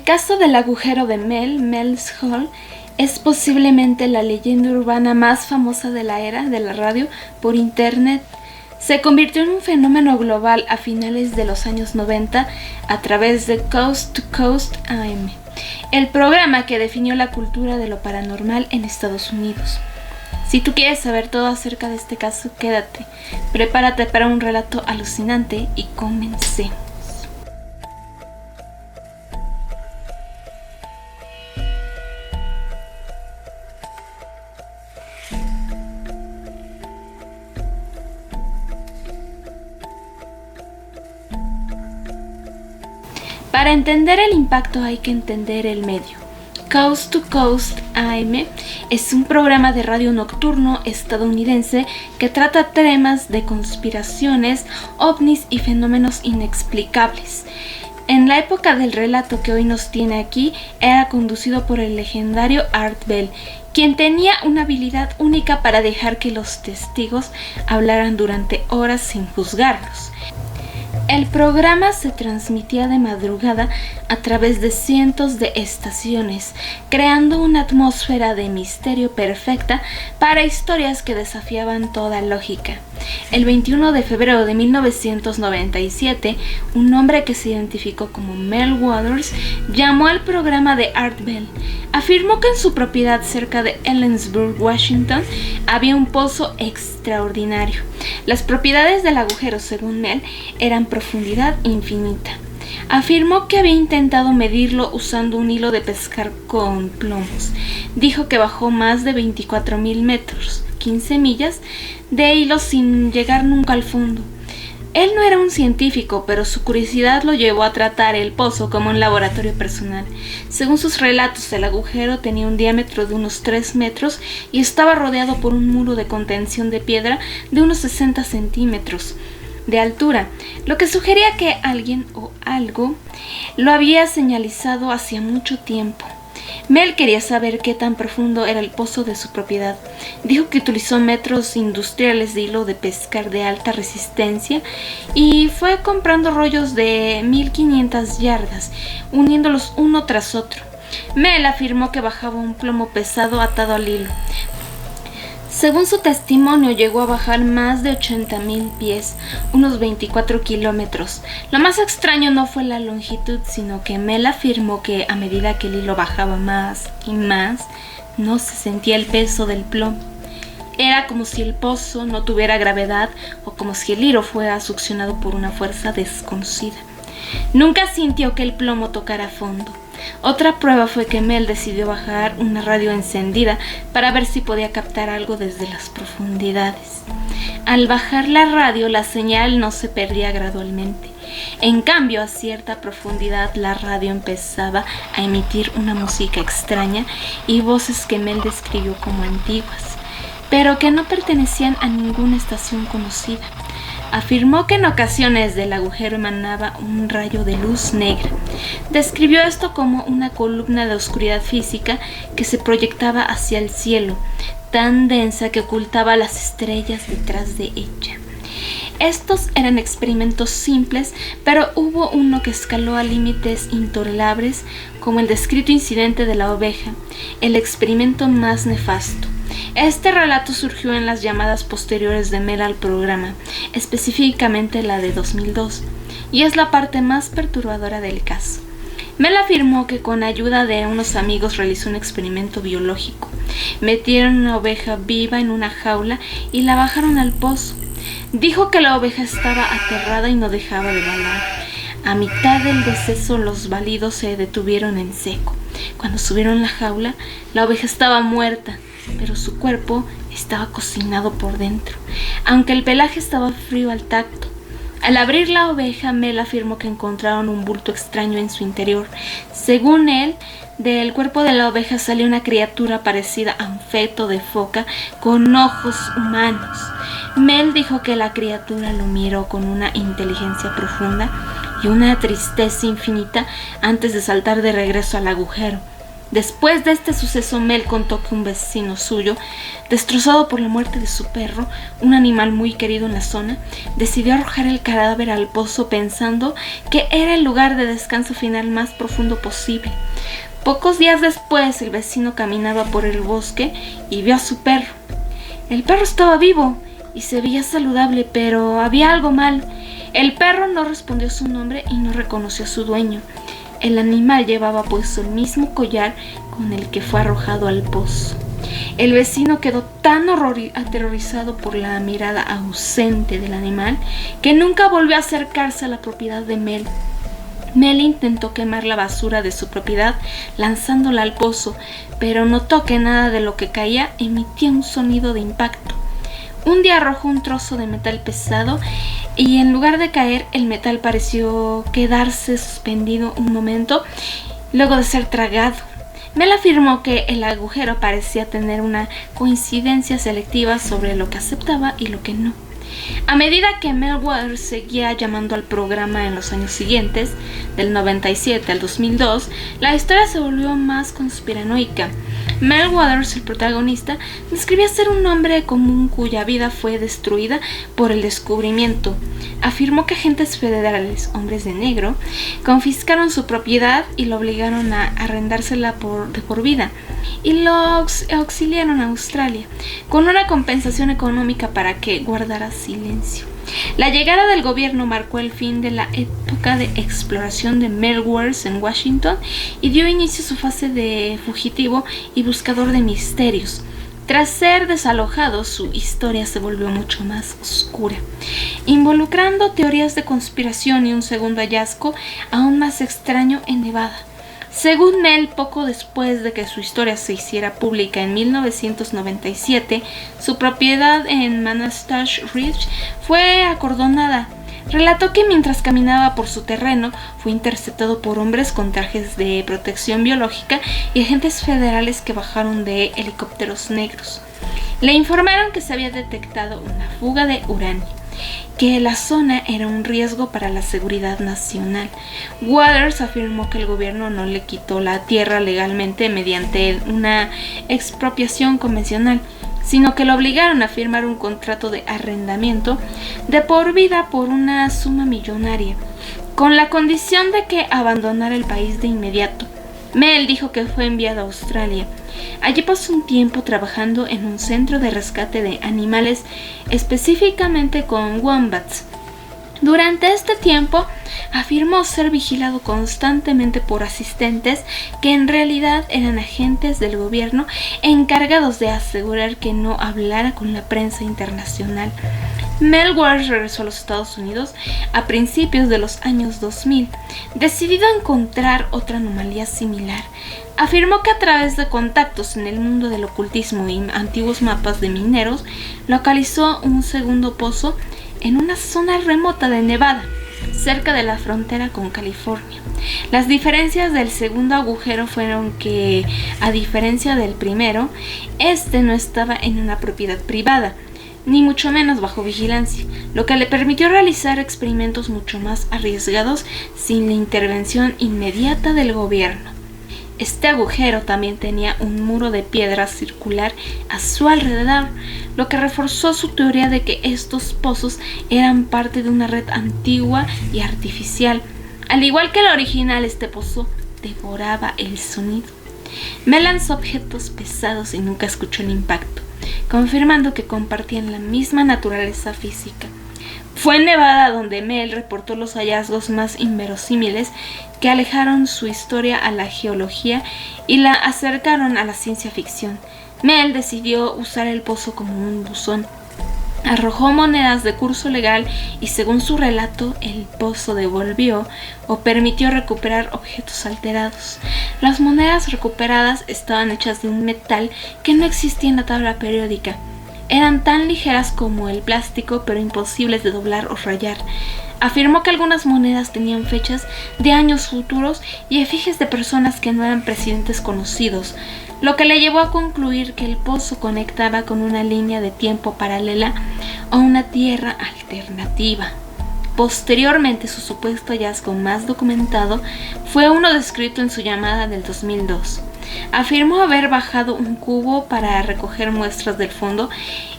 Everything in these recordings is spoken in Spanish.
El caso del agujero de Mel's Hole, es posiblemente la leyenda urbana más famosa de la era de la radio por internet. Se convirtió en un fenómeno global a finales de los años 90 a través de Coast to Coast AM, el programa que definió la cultura de lo paranormal en Estados Unidos. Si tú quieres saber todo acerca de este caso, quédate, prepárate para un relato alucinante y comencemos. Para entender el impacto hay que entender el medio. Coast to Coast AM es un programa de radio nocturno estadounidense que trata temas de conspiraciones, ovnis y fenómenos inexplicables. En la época del relato que hoy nos tiene aquí, era conducido por el legendario Art Bell, quien tenía una habilidad única para dejar que los testigos hablaran durante horas sin juzgarlos. El programa se transmitía de madrugada a través de cientos de estaciones, creando una atmósfera de misterio perfecta para historias que desafiaban toda lógica. El 21 de febrero de 1997, un hombre que se identificó como Mel Waters llamó al programa de Art Bell. Afirmó que en su propiedad cerca de Ellensburg, Washington, había un pozo extraordinario. Las propiedades del agujero, según Mel, eran profundidad infinita. Afirmó que había intentado medirlo usando un hilo de pescar con plomos. Dijo que bajó más de 24,000 metros, 15 millas, de hilo sin llegar nunca al fondo. Él no era un científico, pero su curiosidad lo llevó a tratar el pozo como un laboratorio personal. Según sus relatos, el agujero tenía un diámetro de unos 3 metros y estaba rodeado por un muro de contención de piedra de unos 60 centímetros de altura, lo que sugería que alguien o algo lo había señalizado hacía mucho tiempo. Mel quería saber qué tan profundo era el pozo de su propiedad. Dijo que utilizó metros industriales de hilo de pescar de alta resistencia y fue comprando rollos de 1500 yardas, uniéndolos uno tras otro. Mel afirmó que bajaba un plomo pesado atado al hilo. Según su testimonio, llegó a bajar más de 80,000 pies, unos 24 kilómetros. Lo más extraño no fue la longitud, sino que Mel afirmó que a medida que el hilo bajaba más y más, no se sentía el peso del plomo. Era como si el pozo no tuviera gravedad o como si el hilo fuera succionado por una fuerza desconocida. Nunca sintió que el plomo tocara fondo. Otra prueba fue que Mel decidió bajar una radio encendida para ver si podía captar algo desde las profundidades. Al bajar la radio, la señal no se perdía gradualmente. En cambio, a cierta profundidad, la radio empezaba a emitir una música extraña y voces que Mel describió como antiguas, pero que no pertenecían a ninguna estación conocida. Afirmó que en ocasiones del agujero emanaba un rayo de luz negra. Describió esto como una columna de oscuridad física que se proyectaba hacia el cielo, tan densa que ocultaba las estrellas detrás de ella. Estos eran experimentos simples, pero hubo uno que escaló a límites intolerables, como el descrito incidente de la oveja, el experimento más nefasto. Este relato surgió en las llamadas posteriores de Mel al programa, específicamente la de 2002, y es la parte más perturbadora del caso. Mel afirmó que con ayuda de unos amigos realizó un experimento biológico. Metieron una oveja viva en una jaula y la bajaron al pozo. Dijo que la oveja estaba aterrada y no dejaba de balar. A mitad del deceso, los balidos se detuvieron en seco. Cuando subieron la jaula, la oveja estaba muerta, pero su cuerpo estaba cocinado por dentro, aunque el pelaje estaba frío al tacto. Al abrir la oveja, Mel afirmó que encontraron un bulto extraño en su interior. Según él, del cuerpo de la oveja salió una criatura parecida a un feto de foca con ojos humanos. Mel dijo que la criatura lo miró con una inteligencia profunda y una tristeza infinita antes de saltar de regreso al agujero. Después de este suceso, Mel contó que un vecino suyo, destrozado por la muerte de su perro, un animal muy querido en la zona, decidió arrojar el cadáver al pozo pensando que era el lugar de descanso final más profundo posible. Pocos días después, el vecino caminaba por el bosque y vio a su perro. El perro estaba vivo y se veía saludable, pero había algo mal. El perro no respondió su nombre y no reconoció a su dueño. El animal llevaba puesto el mismo collar con el que fue arrojado al pozo. El vecino quedó tan aterrorizado por la mirada ausente del animal que nunca volvió a acercarse a la propiedad de Mel. Mel intentó quemar la basura de su propiedad lanzándola al pozo, pero notó que nada de lo que caía emitía un sonido de impacto. Un día arrojó un trozo de metal pesado y en lugar de caer, el metal pareció quedarse suspendido un momento luego de ser tragado. Mel afirmó que el agujero parecía tener una coincidencia selectiva sobre lo que aceptaba y lo que no. A medida que Mel Waters seguía llamando al programa en los años siguientes, del 97 al 2002, la historia se volvió más conspiranoica. Mel Waters, el protagonista, describía ser un hombre común cuya vida fue destruida por el descubrimiento. Afirmó que agentes federales, hombres de negro, confiscaron su propiedad y lo obligaron a arrendársela de por vida, y lo auxiliaron a Australia, con una compensación económica para que guardara silencio. La llegada del gobierno marcó el fin de la época de exploración de Mel Waters en Washington y dio inicio a su fase de fugitivo y buscador de misterios. Tras ser desalojado, su historia se volvió mucho más oscura, involucrando teorías de conspiración y un segundo hallazgo aún más extraño en Nevada. Según Mel, poco después de que su historia se hiciera pública en 1997, su propiedad en Manastash Ridge fue acordonada. Relató que mientras caminaba por su terreno fue interceptado por hombres con trajes de protección biológica y agentes federales que bajaron de helicópteros negros. Le informaron que se había detectado una fuga de uranio, que la zona era un riesgo para la seguridad nacional. Waters afirmó que el gobierno no le quitó la tierra legalmente mediante una expropiación convencional, sino que lo obligaron a firmar un contrato de arrendamiento de por vida por una suma millonaria, con la condición de que abandonara el país de inmediato. Mel dijo que fue enviado a Australia. Allí pasó un tiempo trabajando en un centro de rescate de animales, específicamente con wombats. Durante este tiempo afirmó ser vigilado constantemente por asistentes que en realidad eran agentes del gobierno encargados de asegurar que no hablara con la prensa internacional. Mel Waters regresó a los Estados Unidos a principios de los años 2000, decidido a encontrar otra anomalía similar. Afirmó que a través de contactos en el mundo del ocultismo y antiguos mapas de mineros, localizó un segundo pozo en una zona remota de Nevada, cerca de la frontera con California. Las diferencias del segundo agujero fueron que, a diferencia del primero, este no estaba en una propiedad privada, ni mucho menos bajo vigilancia, lo que le permitió realizar experimentos mucho más arriesgados sin la intervención inmediata del gobierno. Este agujero también tenía un muro de piedra circular a su alrededor, lo que reforzó su teoría de que estos pozos eran parte de una red antigua y artificial. Al igual que el original, este pozo devoraba el sonido. Mel lanzó objetos pesados y nunca escuchó el impacto, confirmando que compartían la misma naturaleza física. Fue en Nevada donde Mel reportó los hallazgos más inverosímiles que alejaron su historia a la geología y la acercaron a la ciencia ficción. Mel decidió usar el pozo como un buzón. Arrojó monedas de curso legal y, según su relato, el pozo devolvió o permitió recuperar objetos alterados. Las monedas recuperadas estaban hechas de un metal que no existía en la tabla periódica. Eran tan ligeras como el plástico, pero imposibles de doblar o rayar. Afirmó que algunas monedas tenían fechas de años futuros y efigies de personas que no eran presidentes conocidos, lo que le llevó a concluir que el pozo conectaba con una línea de tiempo paralela o una tierra alternativa. Posteriormente, su supuesto hallazgo más documentado fue uno descrito en su llamada del 2002. Afirmó haber bajado un cubo para recoger muestras del fondo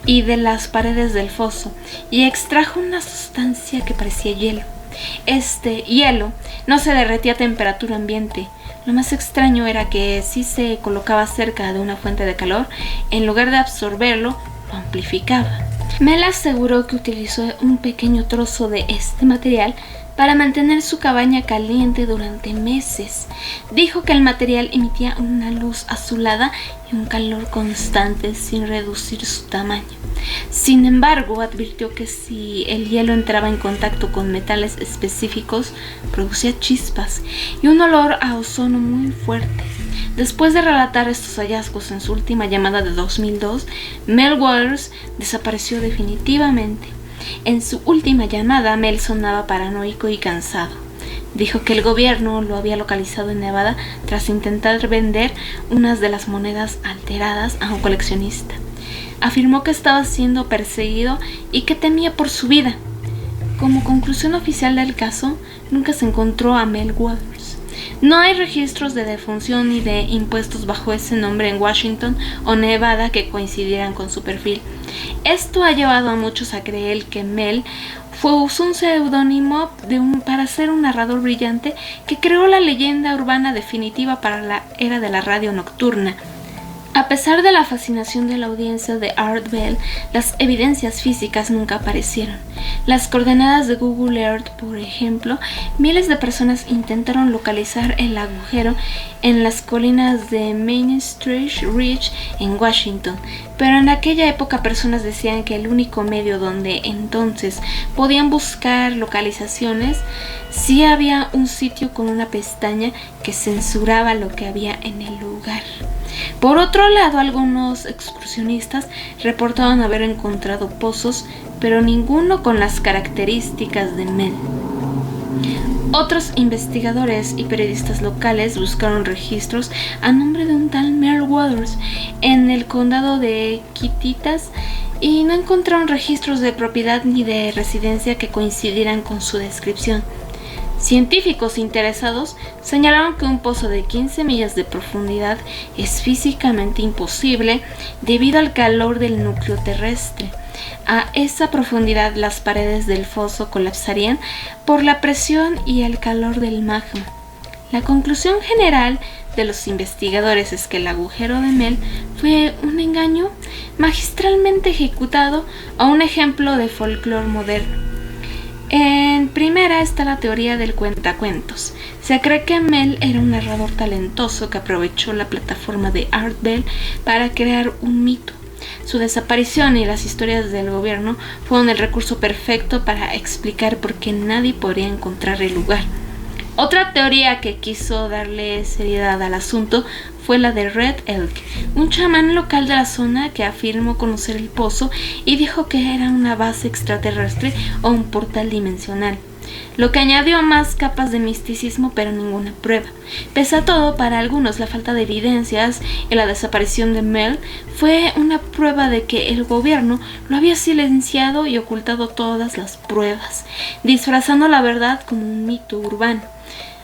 y de las paredes del foso y extrajo una sustancia que parecía hielo. Este hielo no se derretía a temperatura ambiente. Lo más extraño era que si se colocaba cerca de una fuente de calor, en lugar de absorberlo, lo amplificaba. Mel aseguró que utilizó un pequeño trozo de este material para mantener su cabaña caliente durante meses. Dijo que el material emitía una luz azulada y un calor constante sin reducir su tamaño. Sin embargo, advirtió que si el hielo entraba en contacto con metales específicos, producía chispas y un olor a ozono muy fuerte. Después de relatar estos hallazgos en su última llamada de 2002, Mel Waters desapareció definitivamente. En su última llamada, Mel sonaba paranoico y cansado. Dijo que el gobierno lo había localizado en Nevada tras intentar vender unas de las monedas alteradas a un coleccionista. Afirmó que estaba siendo perseguido y que temía por su vida. Como conclusión oficial del caso, nunca se encontró a Mel Waters. No hay registros de defunción ni de impuestos bajo ese nombre en Washington o Nevada que coincidieran con su perfil. Esto ha llevado a muchos a creer que Mel usó un seudónimo para ser un narrador brillante que creó la leyenda urbana definitiva para la era de la radio nocturna. A pesar de la fascinación de la audiencia de Art Bell, las evidencias físicas nunca aparecieron. Las coordenadas de Google Earth, por ejemplo, miles de personas intentaron localizar el agujero en las colinas de Main Street Ridge en Washington, pero en aquella época personas decían que el único medio donde entonces podían buscar localizaciones sí había un sitio con una pestaña que censuraba lo que había en el lugar. Por otro lado, algunos excursionistas reportaron haber encontrado pozos, pero ninguno con las características de Mel. Otros investigadores y periodistas locales buscaron registros a nombre de un tal Mel Waters en el condado de Kittitas y no encontraron registros de propiedad ni de residencia que coincidieran con su descripción. Científicos interesados señalaron que un pozo de 15 millas de profundidad es físicamente imposible debido al calor del núcleo terrestre. A esa profundidad las paredes del foso colapsarían por la presión y el calor del magma. La conclusión general de los investigadores es que el agujero de Mel fue un engaño magistralmente ejecutado o un ejemplo de folclore moderno. En primera está la teoría del cuentacuentos. Se cree que Mel era un narrador talentoso que aprovechó la plataforma de Art Bell para crear un mito. Su desaparición y las historias del gobierno fueron el recurso perfecto para explicar por qué nadie podría encontrar el lugar. Otra teoría que quiso darle seriedad al asunto fue la de Red Elk, un chamán local de la zona que afirmó conocer el pozo y dijo que era una base extraterrestre o un portal dimensional, lo que añadió más capas de misticismo pero ninguna prueba. Pese a todo, para algunos la falta de evidencias y la desaparición de Mel fue una prueba de que el gobierno lo había silenciado y ocultado todas las pruebas, disfrazando la verdad como un mito urbano.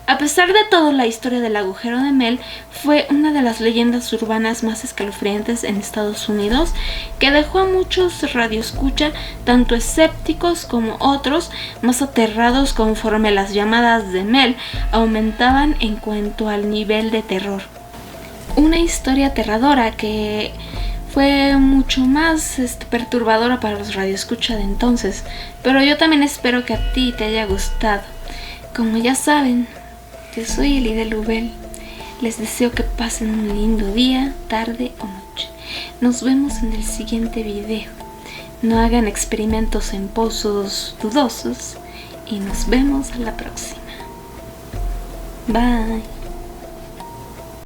A pesar de todo, la historia del agujero de Mel fue una de las leyendas urbanas más escalofriantes en Estados Unidos, que dejó a muchos radioescucha, tanto escépticos como otros, más aterrados conforme las llamadas de Mel aumentaban en cuanto al nivel de terror. Una historia aterradora que fue mucho más perturbadora para los radioescucha de entonces, pero yo también espero que a ti te haya gustado. Como ya saben, yo soy Elide Lubel. Les deseo que pasen un lindo día, tarde o noche. Nos vemos en el siguiente video. No hagan experimentos en pozos dudosos y nos vemos a la próxima. Bye.